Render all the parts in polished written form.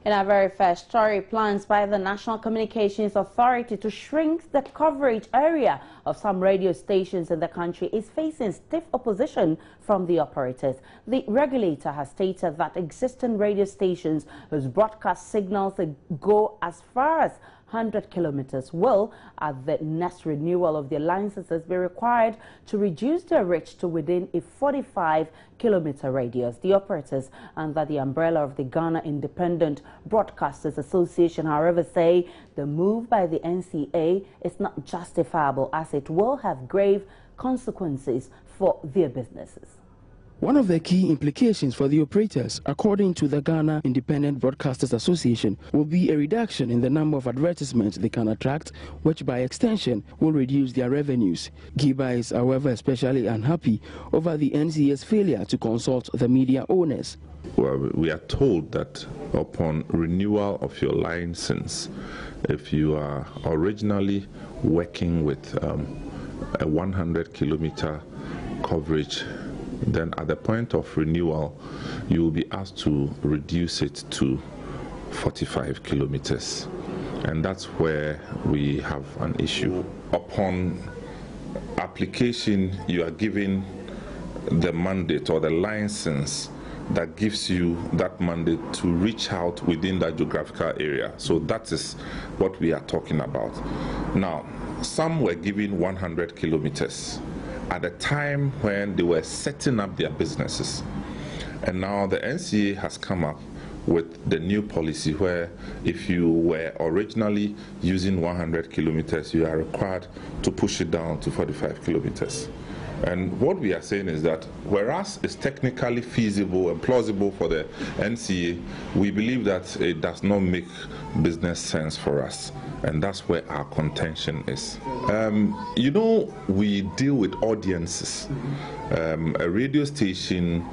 In our very first story, plans by the National Communications Authority to shrink the coverage area of some radio stations in the country is facing stiff opposition from the operators. The regulator has stated that existing radio stations whose broadcast signals go as far as 100 kilometers will, at the next renewal of their licenses, be required to reduce their reach to within a 45-kilometer radius. The operators, under the umbrella of the Ghana Independent Broadcasters Association, however, say the move by the NCA is not justifiable, as it will have grave consequences for their businesses. One of the key implications for the operators, according to the Ghana Independent Broadcasters Association, will be a reduction in the number of advertisements they can attract, which by extension will reduce their revenues. Giba is, however, especially unhappy over the NCA's failure to consult the media owners. Well, we are told that upon renewal of your license, if you are originally working with a 100-kilometer coverage, then at the point of renewal, you will be asked to reduce it to 45 kilometers. And that's where we have an issue. Upon application, you are given the mandate or the license that gives you that mandate to reach out within that geographical area. So that is what we are talking about. Now, some were given 100 kilometers at a time when they were setting up their businesses. And now the NCA has come up with the new policy where if you were originally using 100 kilometers, you are required to push it down to 45 kilometers. And what we are saying is that whereas it's technically feasible and plausible for the NCA, we believe that it does not make business sense for us. And that's where our contention is. You know, we deal with audiences. A radio station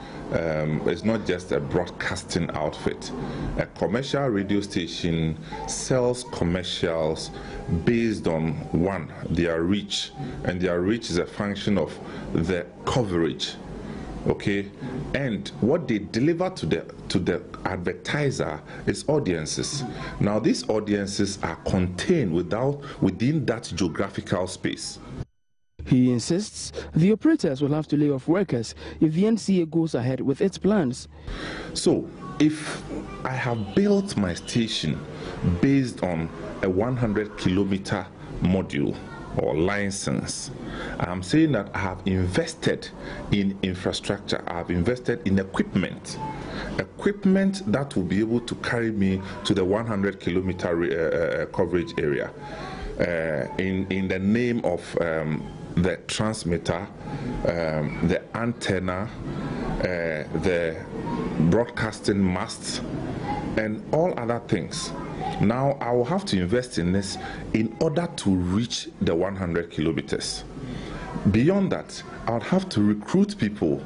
is not just a broadcasting outfit. A commercial radio station sells commercials based on, one, their reach, and their reach is a function of the coverage. Okay, and what they deliver to the advertiser is audiences. Now, these audiences are contained within that geographical space. He insists the operators will have to lay off workers if the NCA goes ahead with its plans. So, if I have built my station based on a 100-kilometer module or license, I'm saying that I have invested in infrastructure, I have invested in equipment that will be able to carry me to the 100-kilometer coverage area in the name of the transmitter, the antenna, the broadcasting masts, and all other things. Now, I will have to invest in this in order to reach the 100 kilometers. Beyond that, I would have to recruit people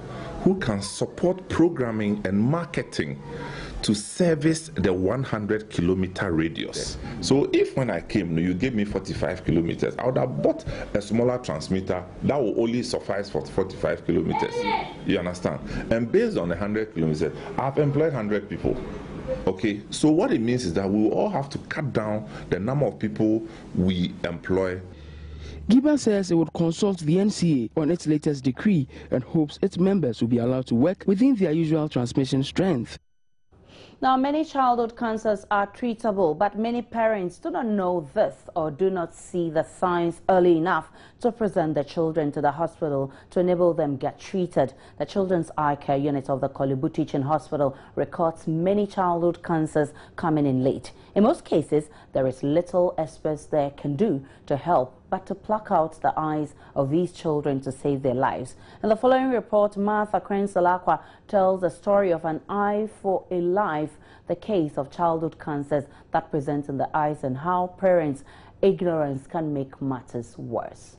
who can support programming and marketing to service the 100-kilometer radius. So if when I came, you gave me 45 kilometers, I would have bought a smaller transmitter that will only suffice for 45 kilometers. You understand? And based on 100 kilometers, I've employed 100 people. Okay, so what it means is that we will all have to cut down the number of people we employ. Giba says it would consult the NCA on its latest decree and hopes its members will be allowed to work within their usual transmission strength. Now, many childhood cancers are treatable, but many parents do not know this or do not see the signs early enough to present their children to the hospital to enable them get treated. The Children's Eye Care Unit of the Kolebu Teaching Hospital records many childhood cancers coming in late. In most cases, there is little experts there can do to help but to pluck out the eyes of these children to save their lives. In the following report, Martha Krensalakwa tells the story of an eye for a life, the case of childhood cancers that present in the eyes and how parents' ignorance can make matters worse.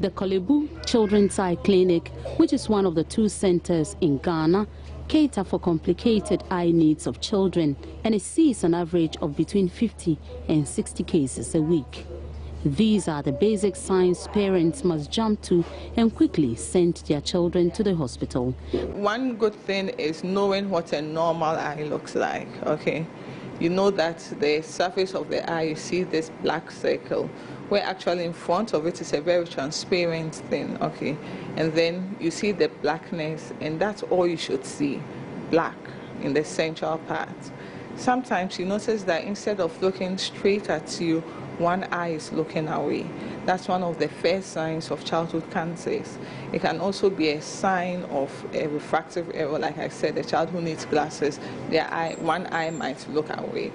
The Kolebu Children's Eye Clinic, which is one of the 2 centers in Ghana, cater for complicated eye needs of children, and it sees an average of between 50 and 60 cases a week. These are the basic signs parents must jump to and quickly send their children to the hospital. One good thing is knowing what a normal eye looks like, okay? you know that the surface of the eye, you see this black circle, where actually in front of it is a very transparent thing, okay? And then you see the blackness, and that's all you should see, black in the central part. Sometimes you notice that instead of looking straight at you, one eye is looking away. That's one of the first signs of childhood cancers. It can also be a sign of a refractive error. Like I said, a child who needs glasses, one eye might look away.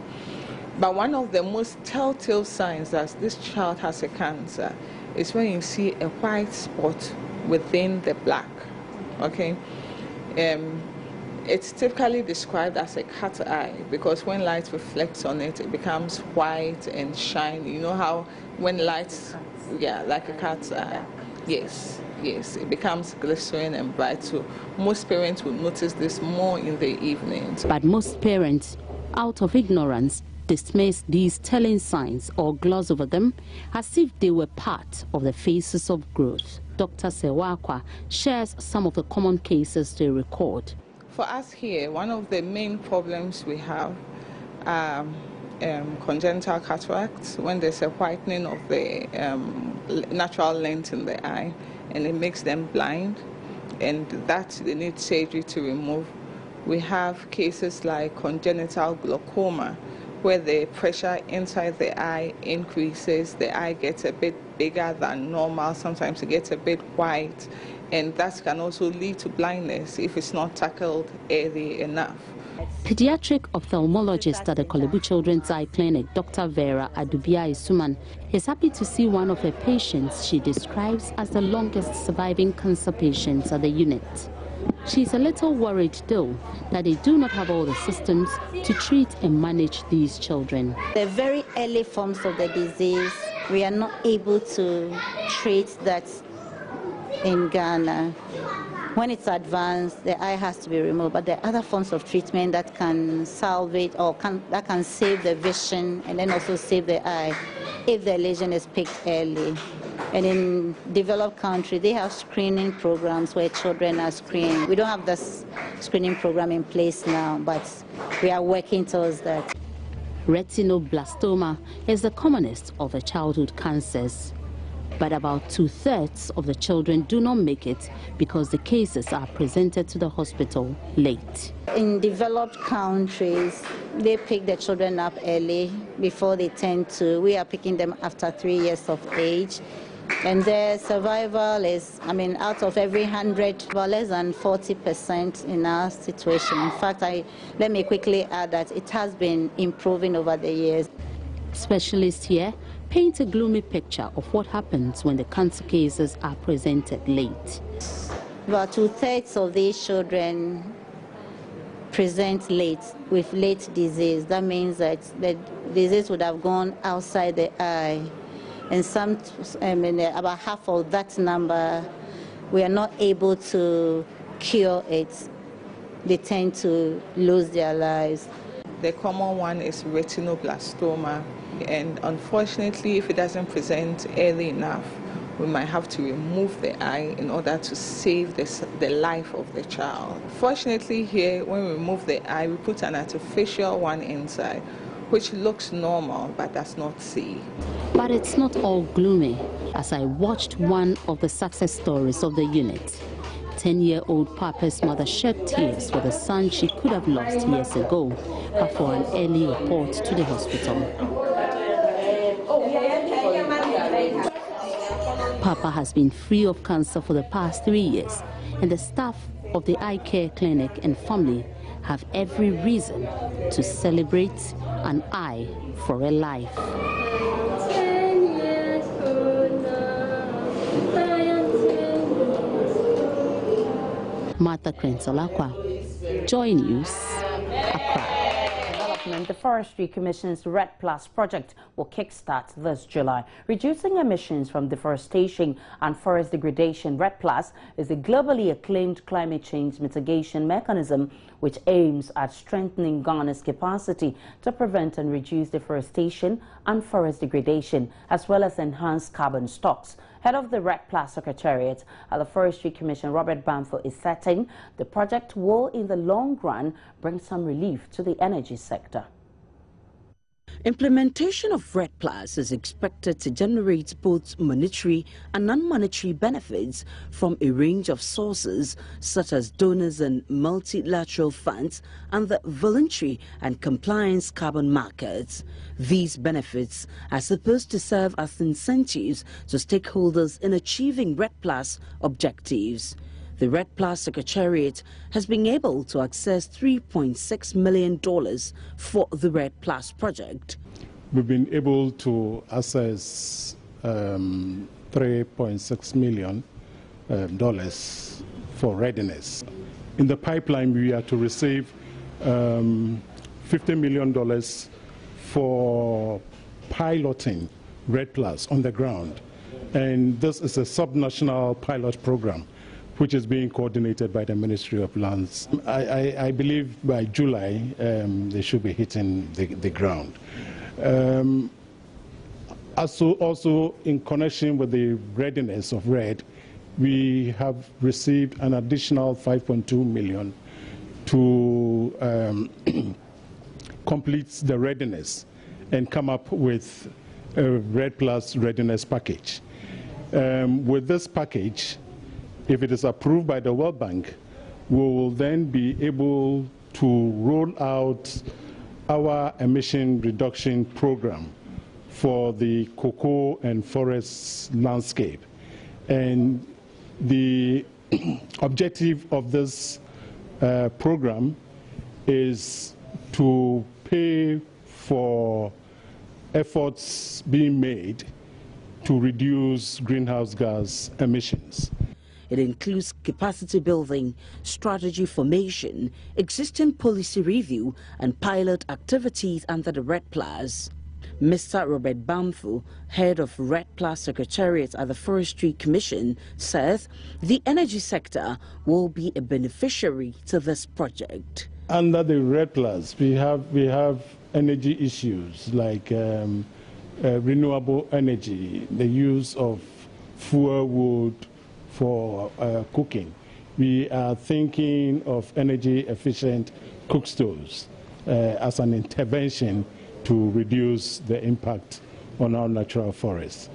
But one of the most telltale signs that this child has a cancer is when you see a white spot within the black, okay? It's typically described as a cat eye because when light reflects on it, it becomes white and shiny. You know how when lights, yeah, like a cat's eye. Yes, it becomes glistening and bright. So most parents will notice this more in the evenings. But most parents, out of ignorance, dismiss these telling signs or gloss over them as if they were part of the phases of growth. Dr. Sewakwa shares some of the common cases they record. For us here, one of the main problems we have are congenital cataracts, when there's a whitening of the natural lens in the eye, and it makes them blind, and that they need surgery to remove. We have cases like congenital glaucoma, where the pressure inside the eye increases, the eye gets a bit bigger than normal, sometimes it gets a bit white, and that can also lead to blindness if it's not tackled early enough. Pediatric ophthalmologist at the Kolebu Children's Eye Clinic, Dr. Vera Adubia Isuma, is happy to see one of her patients she describes as the longest surviving cancer patients at the unit. She's a little worried, though, that they do not have all the systems to treat and manage these children. The very early forms of the disease, we are not able to treat that in Ghana. When it's advanced, the eye has to be removed, but there are other forms of treatment that can salvage or that can save the vision and then also save the eye if the lesion is picked early. And in developed countries, they have screening programs where children are screened. We don't have this screening program in place now, but we are working towards that. Retinoblastoma is the commonest of the childhood cancers, but about 2/3 of the children do not make it because the cases are presented to the hospital late. In developed countries, they pick the children up early before they tend to. We are picking them after 3 years of age. And their survival is, out of every 100, about less than 40% in our situation. In fact, let me quickly add that it has been improving over the years. Specialists here paint a gloomy picture of what happens when the cancer cases are presented late. About 2/3 of these children present late with late disease. That means that the disease would have gone outside the eye. And about half of that number, we are not able to cure it. They tend to lose their lives. The common one is retinoblastoma, and unfortunately, if it doesn't present early enough, we might have to remove the eye in order to save the life of the child. Fortunately here, when we remove the eye, we put an artificial one inside, which looks normal but does not see. But it's not all gloomy, as I watched one of the success stories of the unit. 10-year-old Papa's mother shed tears for the son she could have lost years ago, but for an early report to the hospital. Papa has been free of cancer for the past 3 years, and the staff of the eye care clinic and family have every reason to celebrate an eye for a life. Martha Krensolakwa, Joy News, Accra. The Forestry Commission's Red Plus project will kickstart this July. Reducing emissions from deforestation and forest degradation, Red Plus is a globally acclaimed climate change mitigation mechanism which aims at strengthening Ghana's capacity to prevent and reduce deforestation and forest degradation, as well as enhance carbon stocks. Head of the Red Plus Secretariat at the Forestry Commission, Robert Bamford, is certain the project will, in the long run, bring some relief to the energy sector. Implementation of RED Plus is expected to generate both monetary and non-monetary benefits from a range of sources such as donors and multilateral funds and the voluntary and compliance carbon markets. These benefits are supposed to serve as incentives to stakeholders in achieving RED Plus objectives. The RED Plus Secretariat has been able to access $3.6 million for the RED Plus project. We've been able to access $3.6 million for readiness. In the pipeline, we are to receive $50 million for piloting RED Plus on the ground. And this is a subnational pilot program which is being coordinated by the Ministry of Lands. I believe by July they should be hitting the ground. Also in connection with the readiness of RED, we have received an additional $5.2 million to complete the readiness and come up with a RED Plus readiness package. With this package, if it is approved by the World Bank, we will then be able to roll out our emission reduction program for the cocoa and forest landscape. And the objective of this program is to pay for efforts being made to reduce greenhouse gas emissions. It includes capacity building, strategy formation, existing policy review, and pilot activities under the RED Plus. Mr. Robert Bamfo, head of RED Plus Secretariat at the Forestry Commission, says the energy sector will be a beneficiary to this project. Under the RED Plus, we have energy issues like renewable energy, the use of fuel wood for cooking. We are thinking of energy efficient cook stoves as an intervention to reduce the impact on our natural forests.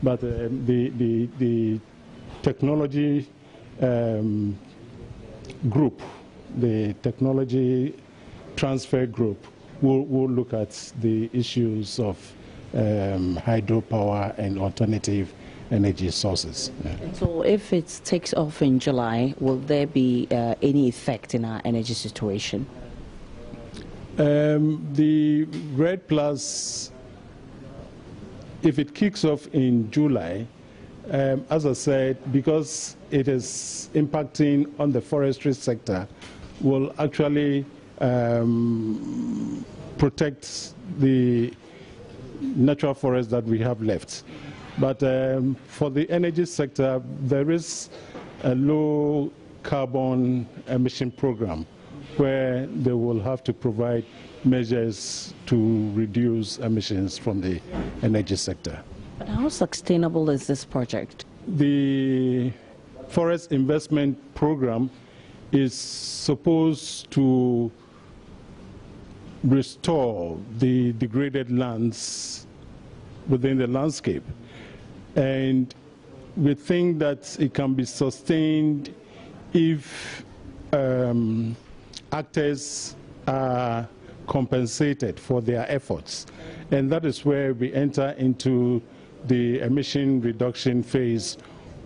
But the technology group, the technology transfer group will look at the issues of hydropower and alternative energy sources. Yeah. So if it takes off in July, will there be any effect in our energy situation? The RED Plus, if it kicks off in July, as I said, because it is impacting on the forestry sector, will actually protect the natural forests that we have left. But for the energy sector, there is a low carbon emission program where they will have to provide measures to reduce emissions from the energy sector. But how sustainable is this project? The forest investment program is supposed to restore the degraded lands within the landscape. And we think that it can be sustained if actors are compensated for their efforts. And that is where we enter into the emission reduction phase,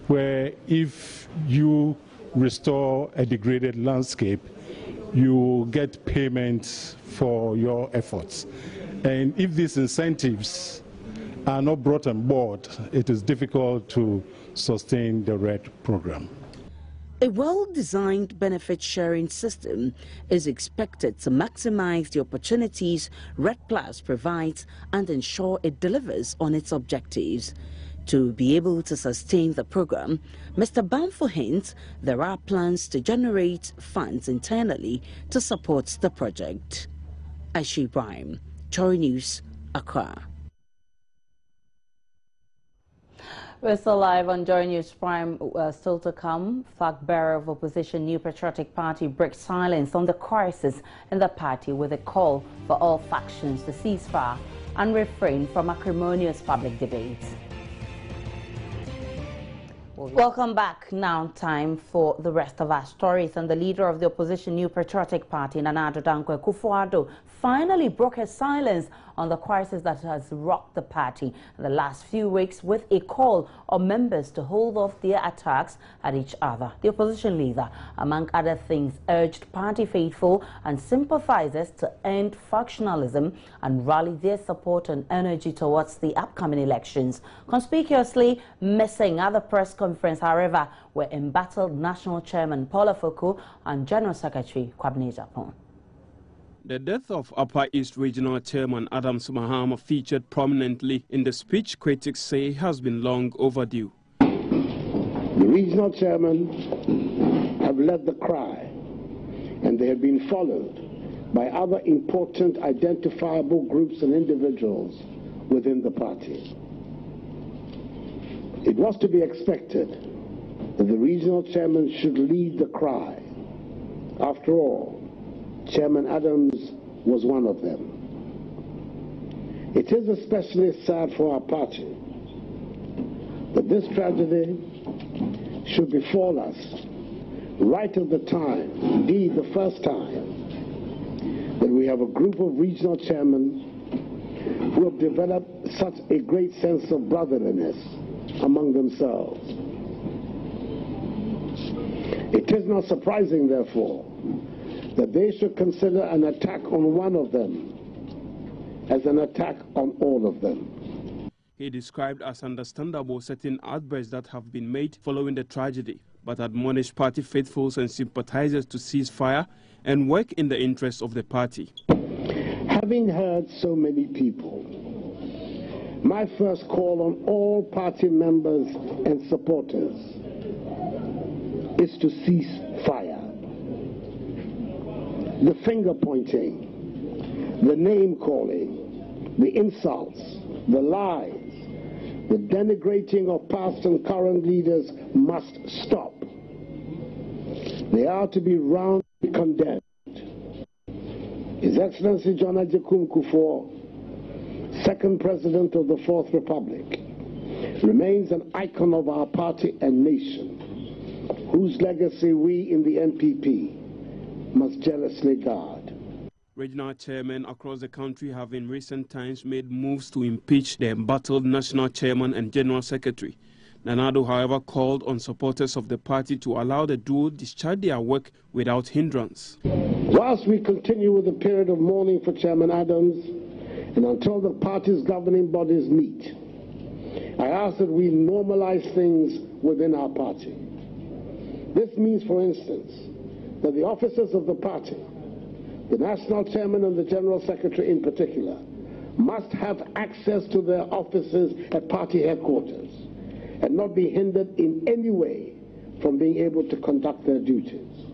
where if you restore a degraded landscape, you get payment for your efforts. And if these incentives are not brought on board, it is difficult to sustain the RED program. A well-designed benefit-sharing system is expected to maximize the opportunities RED Plus provides and ensure it delivers on its objectives. To be able to sustain the program, Mr. Bamfo hints there are plans to generate funds internally to support the project. Ashi Ibrahim, Chori News, Accra. We're still live on Joy News Prime. Still to come, flag bearer of opposition New Patriotic Party breaks silence on the crisis in the party with a call for all factions to cease fire and refrain from acrimonious public debates. Welcome back. Now time for the rest of our stories. And the leader of the opposition New Patriotic Party, Nana Addo Dankwa Akufo-Addo, finally broke her silence on the crisis that has rocked the party in the last few weeks with a call on members to hold off their attacks at each other. The opposition leader, among other things, urged party faithful and sympathizers to end factionalism and rally their support and energy towards the upcoming elections. Conspicuously missing at the press conference, however, were embattled National Chairman Paul Afoko and General Secretary Kwabena Agyapong. The death of Upper East Regional Chairman Adams Mahama featured prominently in the speech critics say has been long overdue. The regional chairman have led the cry, and they have been followed by other important identifiable groups and individuals within the party. It was to be expected that the regional chairman should lead the cry. After all, Chairman Adams was one of them. It is especially sad for our party that this tragedy should befall us right at the time, indeed the first time, that we have a group of regional chairmen who have developed such a great sense of brotherliness among themselves. It is not surprising, therefore, that they should consider an attack on one of them as an attack on all of them. He described as understandable certain outbursts that have been made following the tragedy, but admonished party faithfuls and sympathizers to cease fire and work in the interests of the party. Having heard so many people, my first call on all party members and supporters is to cease fire. The finger pointing, the name calling, the insults, the lies, the denigrating of past and current leaders must stop. They are to be roundly condemned. His Excellency John Agyekum Kufuor, second President of the Fourth Republic, remains an icon of our party and nation, whose legacy we in the NPP must jealously guard. Regional chairmen across the country have in recent times made moves to impeach the embattled national chairman and general secretary. Nana Addo, however, called on supporters of the party to allow the duo discharge their work without hindrance. Whilst we continue with the period of mourning for Chairman Adams, and until the party's governing bodies meet, I ask that we normalize things within our party. This means, for instance, that the officers of the party, the national chairman and the general secretary in particular, must have access to their offices at party headquarters and not be hindered in any way from being able to conduct their duties.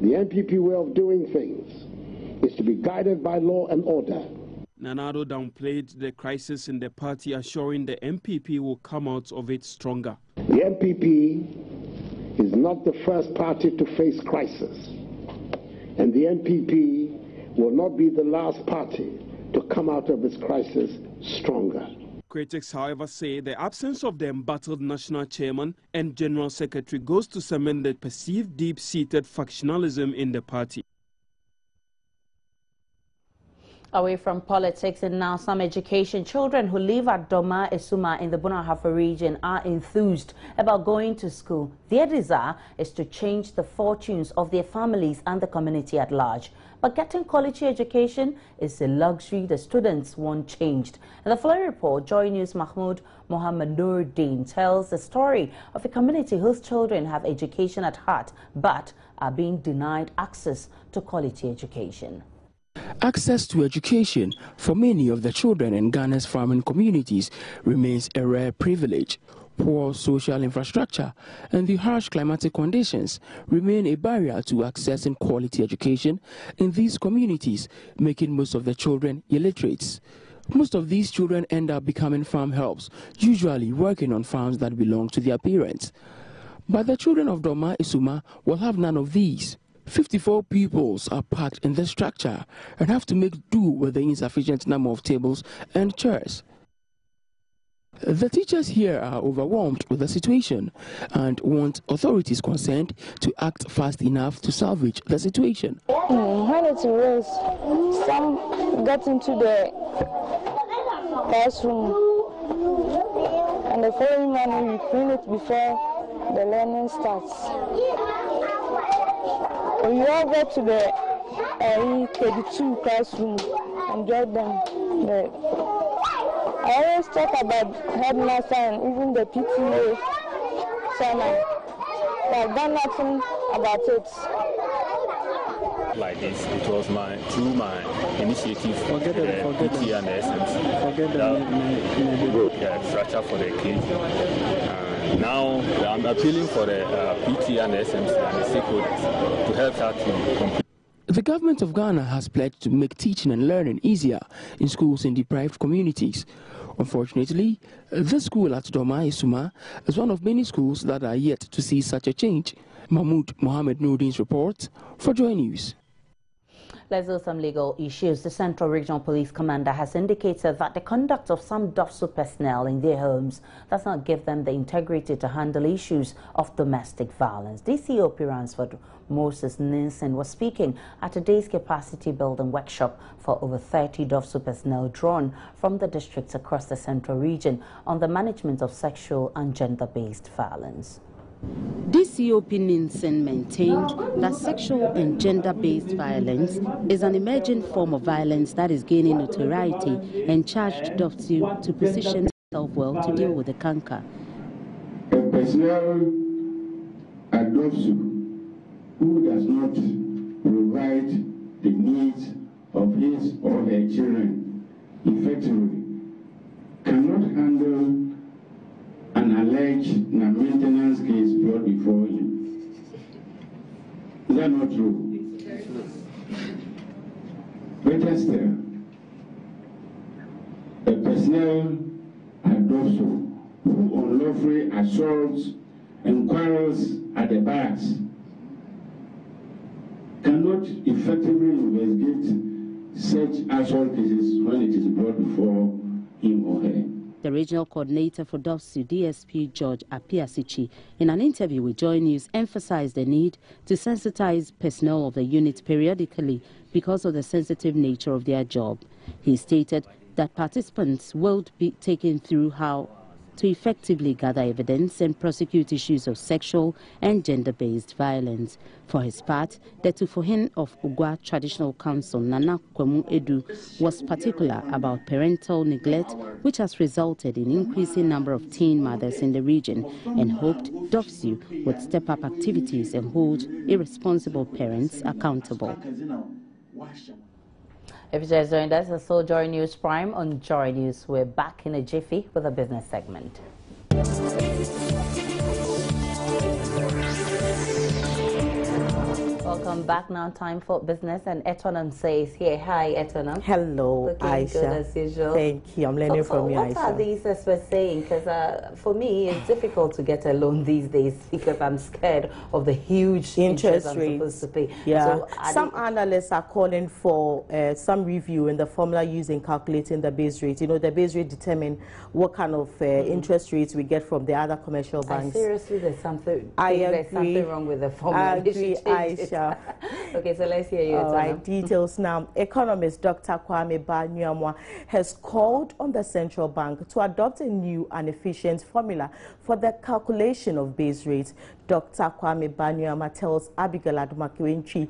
The NPP way of doing things is to be guided by law and order. Nana Addo downplayed the crisis in the party, assuring the NPP will come out of it stronger. The NPP is not the first party to face crisis, and the NPP will not be the last party to come out of its crisis stronger. Critics, however, say the absence of the embattled national chairman and general secretary goes to cement the perceived deep-seated factionalism in the party. Away from politics and now some education, children who live at Doma, Isuma in the Bunahafo region are enthused about going to school. Their desire is to change the fortunes of their families and the community at large. But getting quality education is a luxury the students want changed. In the following report, Joy News Mahmoud Mohammed Nuruddin tells the story of a community whose children have education at heart but are being denied access to quality education. Access to education for many of the children in Ghana's farming communities remains a rare privilege. Poor social infrastructure and the harsh climatic conditions remain a barrier to accessing quality education in these communities, making most of the children illiterates. Most of these children end up becoming farm helps, usually working on farms that belong to their parents. But the children of Doma, Isuma will have none of these. 54 pupils are packed in the structure and have to make do with the insufficient number of tables and chairs. The teachers here are overwhelmed with the situation and want authorities concerned to act fast enough to salvage the situation. When it rains, some get into the classroom, and the following morning we clean it before the learning starts. We all go to the KD2 classroom and get them there. I always talk about headmaster and even the PTA chairman, but I've done nothing about it. Like this, it was through my initiative, PTA and the SMC, structure for the kids. Now I'm appealing for the PTA and the SMC and the stakeholders to help her to complete. The government of Ghana has pledged to make teaching and learning easier in schools in deprived communities. Unfortunately, this school at Doma, Isuma, is one of many schools that are yet to see such a change. Mahmoud Mohammed Noordin's report for Joy News. Let's do some legal issues. The Central Regional Police Commander has indicated that the conduct of some DOVSU personnel in their homes does not give them the integrity to handle issues of domestic violence. DCOP Ransford Moses Ninsen was speaking at a day's capacity building workshop for over 30 DOVSU personnel drawn from the districts across the Central Region on the management of sexual and gender-based violence. DCOP Ninsen maintained that sexual and gender-based violence is an emerging form of violence that is gaining notoriety and charged DOVSU to position itself well to deal with the canker. A personnel at DOVSU who does not provide the needs of his or her children effectively cannot handle an alleged maintenance case brought before him. Is that not true? Better still, a personnel at DOVSU who unlawfully assaults and quarrels at the barracks cannot effectively investigate such assault cases when it is brought before him or her. The regional coordinator for DOVSU, DSP George Apiasichi, in an interview with Joy News, emphasized the need to sensitize personnel of the unit periodically because of the sensitive nature of their job. He stated that participants will be taken through how to effectively gather evidence and prosecute issues of sexual and gender-based violence. For his part, the Tufohin of Ugwa Traditional Council, Nana Kwemu Edu, was particular about parental neglect, which has resulted in increasing number of teen mothers in the region, and hoped DOVSU would step up activities and hold irresponsible parents accountable. If you just joined us, it's still Joy News Prime on Joy News. We're back in a jiffy with a business segment. Welcome back now. Time for business, and Etonam says here. Hi, Etonam. Hello, Looking Aisha. Good as usual. Thank you. I'm learning from you, Aisha. What are these experts saying? Because for me, it's difficult to get a loan these days because I'm scared of the huge interest I'm supposed to pay. Yeah. So some analysts are calling for some review in the formula used in calculating the base rate. You know, the base rate determine what kind of interest rates we get from the other commercial banks. Seriously, there's something. There's something wrong with the formula. I agree, Aisha. Okay, so let's hear you. All right, details now. Economist Dr. Kwame Banyuamwa has called on the central bank to adopt a new and efficient formula for the calculation of base rates. Dr. Kwame Banyuamwa tells Abigail Adumakiwinchi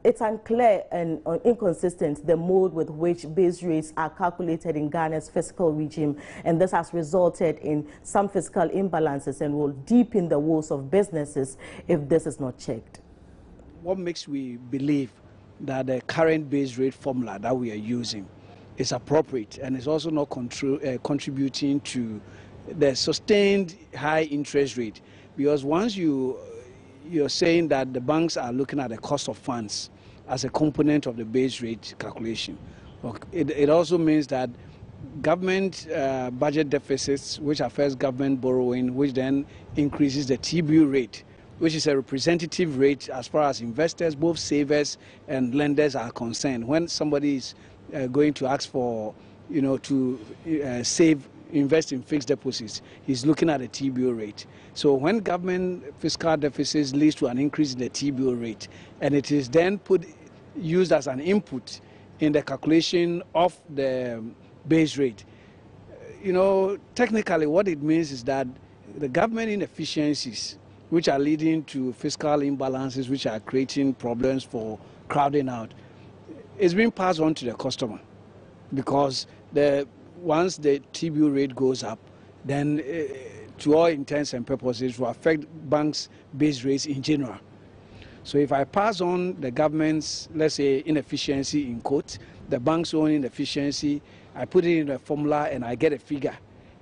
it's unclear and inconsistent the mode with which base rates are calculated in Ghana's fiscal regime, and this has resulted in some fiscal imbalances and will deepen the woes of businesses if this is not checked. What makes we believe that the current base rate formula that we are using is appropriate and is also not contributing to the sustained high interest rate? Because once you're saying that the banks are looking at the cost of funds as a component of the base rate calculation, It also means that government budget deficits, which affects government borrowing, which then increases the TBU rate, which is a representative rate as far as investors, both savers and lenders are concerned. When somebody is going to ask for, to invest in fixed deposits, he's looking at the TBU rate. So when government fiscal deficits leads to an increase in the TBU rate, and it is then used as an input in the calculation of the base rate, technically what it means is that the government inefficiencies, which are leading to fiscal imbalances, which are creating problems for crowding out, is being passed on to the customer, because once the TBU rate goes up, then to all intents and purposes will affect banks' base rates in general. So if I pass on the government's, let's say, inefficiency in quotes, the bank's own inefficiency, I put it in a formula and I get a figure,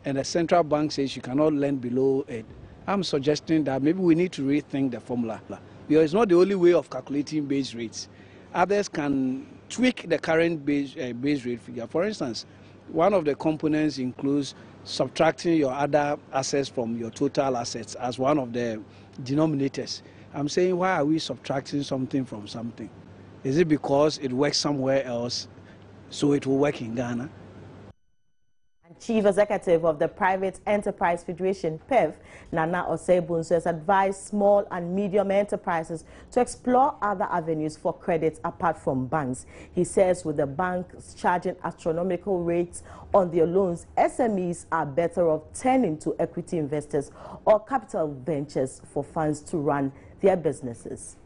and the central bank says you cannot lend below it, I'm suggesting that maybe we need to rethink the formula, because it's not the only way of calculating base rates. Others can tweak the current base rate figure. For instance, one of the components includes subtracting your other assets from your total assets as one of the denominators. I'm saying, why are we subtracting something from something? Is it because it works somewhere else, so it will work in Ghana? Chief Executive of the Private Enterprise Federation, PEF, Nana Osei-Bonsu, has advised small and medium enterprises to explore other avenues for credit apart from banks. He says with the banks charging astronomical rates on their loans, SMEs are better off turning to equity investors or capital ventures for funds to run their businesses.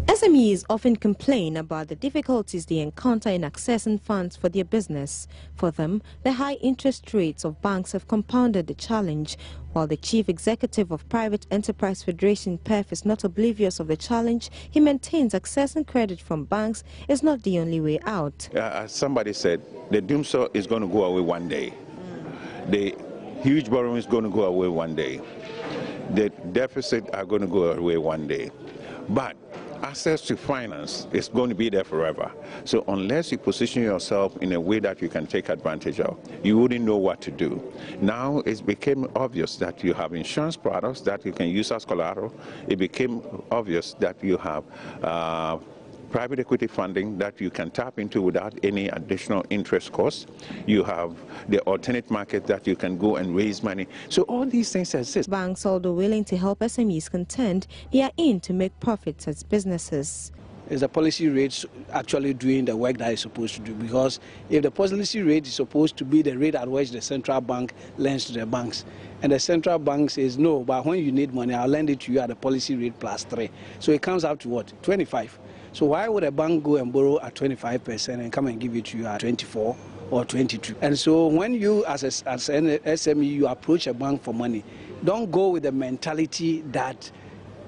SMEs often complain about the difficulties they encounter in accessing funds for their business. For them, the high interest rates of banks have compounded the challenge. While the Chief Executive of Private Enterprise Federation, PEF, is not oblivious of the challenge, he maintains accessing credit from banks is not the only way out. As somebody said, the DOVSU is going to go away one day. The huge borrowing is going to go away one day. The deficit are going to go away one day. But access to finance is going to be there forever. So unless you position yourself in a way that you can take advantage of, you wouldn't know what to do. Now it became obvious that you have insurance products that you can use as collateral. It became obvious that you have private equity funding that you can tap into without any additional interest costs. You have the alternate market that you can go and raise money. So all these things exist. Banks, although willing to help SMEs contend, they are in to make profits as businesses. Is the policy rate actually doing the work that it's supposed to do? Because if the policy rate is supposed to be the rate at which the central bank lends to the banks, and the central bank says, no, but when you need money, I'll lend it to you at the policy rate plus 3. So it comes out to what? 25. So why would a bank go and borrow at 25% and come and give it to you at 24 or 22? And so when you, as an SME, you approach a bank for money, don't go with the mentality that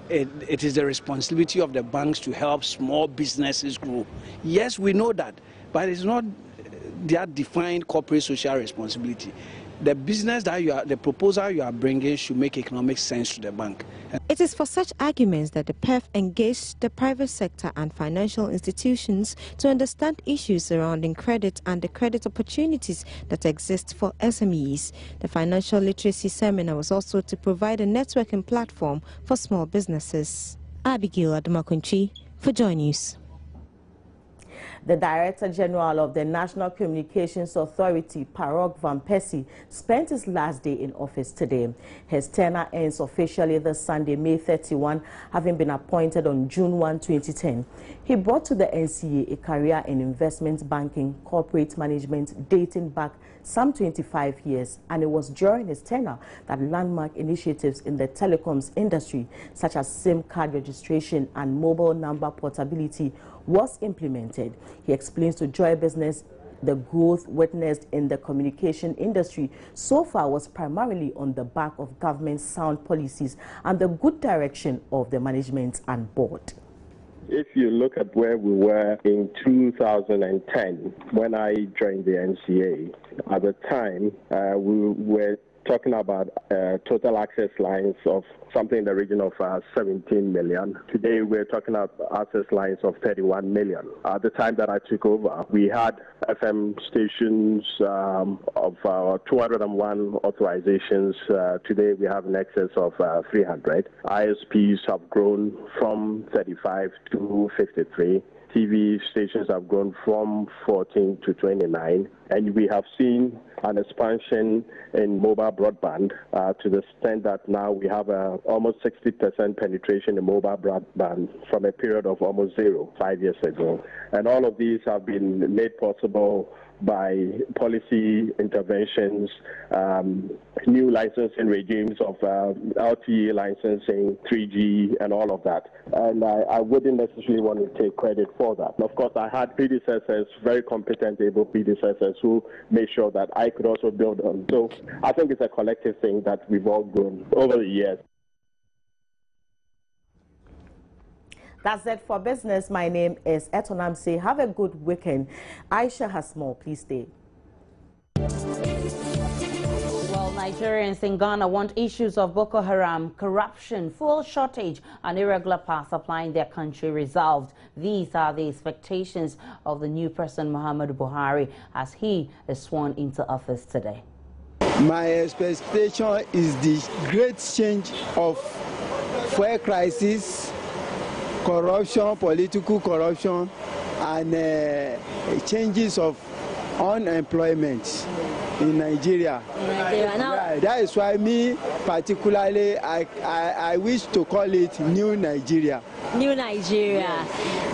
it is the responsibility of the banks to help small businesses grow. Yes, we know that, but it's not their defined corporate social responsibility. The business that the proposal you are bringing should make economic sense to the bank. It is for such arguments that the PEF engaged the private sector and financial institutions to understand issues surrounding credit and the credit opportunities that exist for SMEs. The financial literacy seminar was also to provide a networking platform for small businesses. Abigail Adumakunchi for Joy News. The Director General of the National Communications Authority, Parok Van Persie, spent his last day in office today. His tenure ends officially this Sunday, May 31, having been appointed on June 1, 2010. He brought to the NCA a career in investment banking, corporate management, dating back some 25 years, and it was during his tenure that landmark initiatives in the telecoms industry, such as SIM card registration and mobile number portability, was implemented. He explains to Joy Business the growth witnessed in the communication industry so far was primarily on the back of government's sound policies and the good direction of the management and board. If you look at where we were in 2010, when I joined the NCA, at the time we were talking about total access lines of something in the region of 17 million. Today we're talking about access lines of 31 million. At the time that I took over, we had FM stations of 201 authorizations. Today we have an excess of 300. ISPs have grown from 35 to 53. TV stations have grown from 14 to 29, and we have seen an expansion in mobile broadband to the extent that now we have almost 60% penetration in mobile broadband from a period of almost 0 5 years ago. And all of these have been made possible by policy interventions, new licensing regimes of LTE licensing, 3G, and all of that. And I wouldn't necessarily want to take credit for that. And of course, I had predecessors, very competent, able predecessors, who made sure that I could also build on. So I think it's a collective thing that we've all grown over the years. That's it for business. My name is Etonamse. Have a good weekend. Aisha has more. Please stay. Well, Nigerians in Ghana want issues of Boko Haram, corruption, fuel shortage, and irregular power supply in their country resolved. These are the expectations of the new President Muhammadu Buhari as he is sworn into office today. My expectation is the great change of fuel crisis, corruption, political corruption, and changes of unemployment in Nigeria. Right. That is why me particularly, I wish to call it New Nigeria. New Nigeria.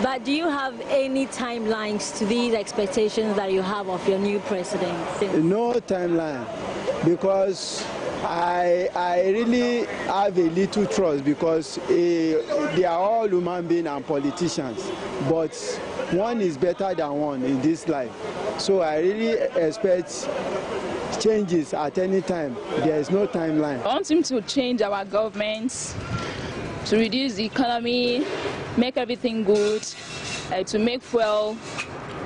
But do you have any timelines to these expectations that you have of your new president? No timeline, because I really have a little trust, because they are all human beings and politicians, but one is better than one in this life. So I really expect changes at any time. There is no timeline. I want him to change our government, to reduce the economy, make everything good, to make fuel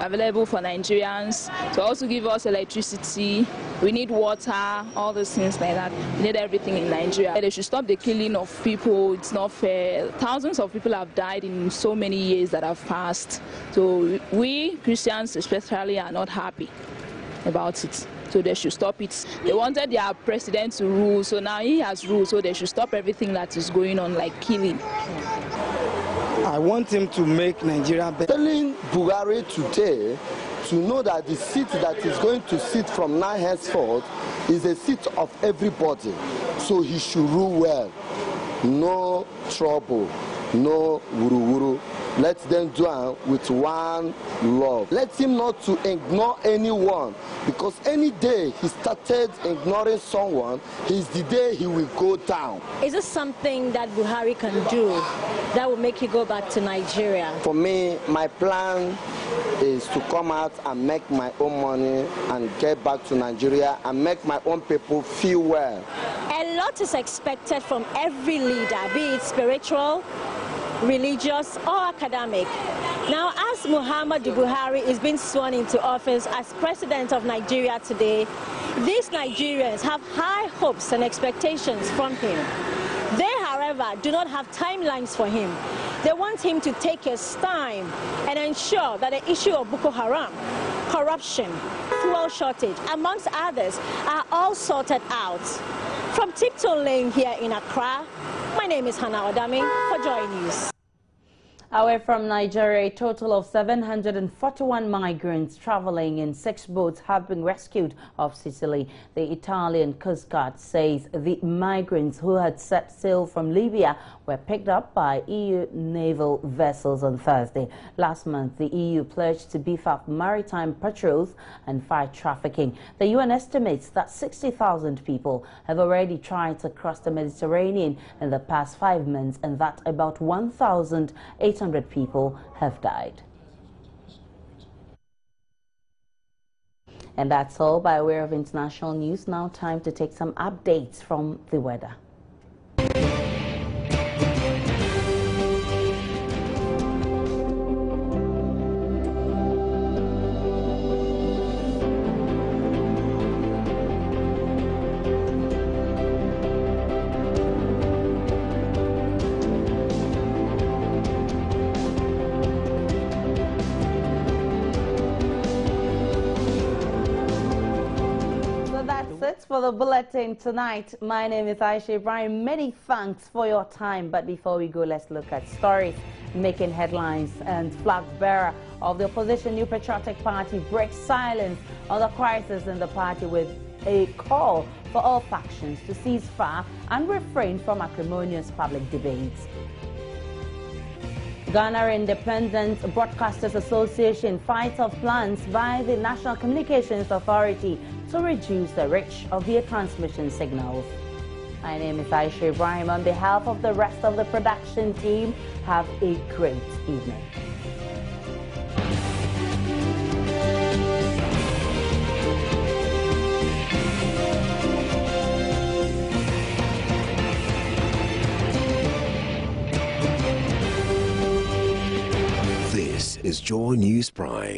available for Nigerians, to also give us electricity. We need water, all those things like that. We need everything in Nigeria. They should stop the killing of people. It's not fair. Thousands of people have died in so many years that have passed. So we Christians especially are not happy about it. So they should stop it. They wanted their president to rule, so now he has ruled, so they should stop everything that is going on, like killing. I want him to make Nigeria better. Telling Buhari today to know that the seat that is going to sit from now henceforth is a seat of everybody. So he should rule well. No trouble, no wuru-wuru. Let them do it with one love. Let him not to ignore anyone, because any day he started ignoring someone is the day he will go down. Is this something that Buhari can do that will make you go back to Nigeria? For me, my plan is to come out and make my own money and get back to Nigeria and make my own people feel well. A lot is expected from every leader, be it spiritual, religious or academic. Now, as Muhammadu Buhari is being sworn into office as president of Nigeria today, these Nigerians have high hopes and expectations from him. They, however, do not have timelines for him. They want him to take his time and ensure that the issue of Boko Haram, corruption, fuel shortage, amongst others, are all sorted out. From Tipton Lane here in Accra, my name is Hannah Odame for Joy News. Away from Nigeria, a total of 741 migrants traveling in 6 boats have been rescued off Sicily. The Italian Coast Guard says the migrants who had set sail from Libya were picked up by EU naval vessels on Thursday. Last month, the EU pledged to beef up maritime patrols and fight trafficking. The UN estimates that 60,000 people have already tried to cross the Mediterranean in the past 5 months, and that about 1,800 people have died. And that's all by way of international news. Now time to take some updates from the weather. it for the bulletin tonight. My name is Aisha Ibrahim. Many thanks for your time. But before we go, let's look at stories making headlines. And flag bearer of the opposition New Patriotic Party breaks silence on the crisis in the party with a call for all factions to cease fire and refrain from acrimonious public debates. Ghana Independent Broadcasters Association fights off plans by the National Communications Authority to reduce the reach of their transmission signals. My name is Aisha Ibrahim. On behalf of the rest of the production team, have a great evening. This is Joy News Prime.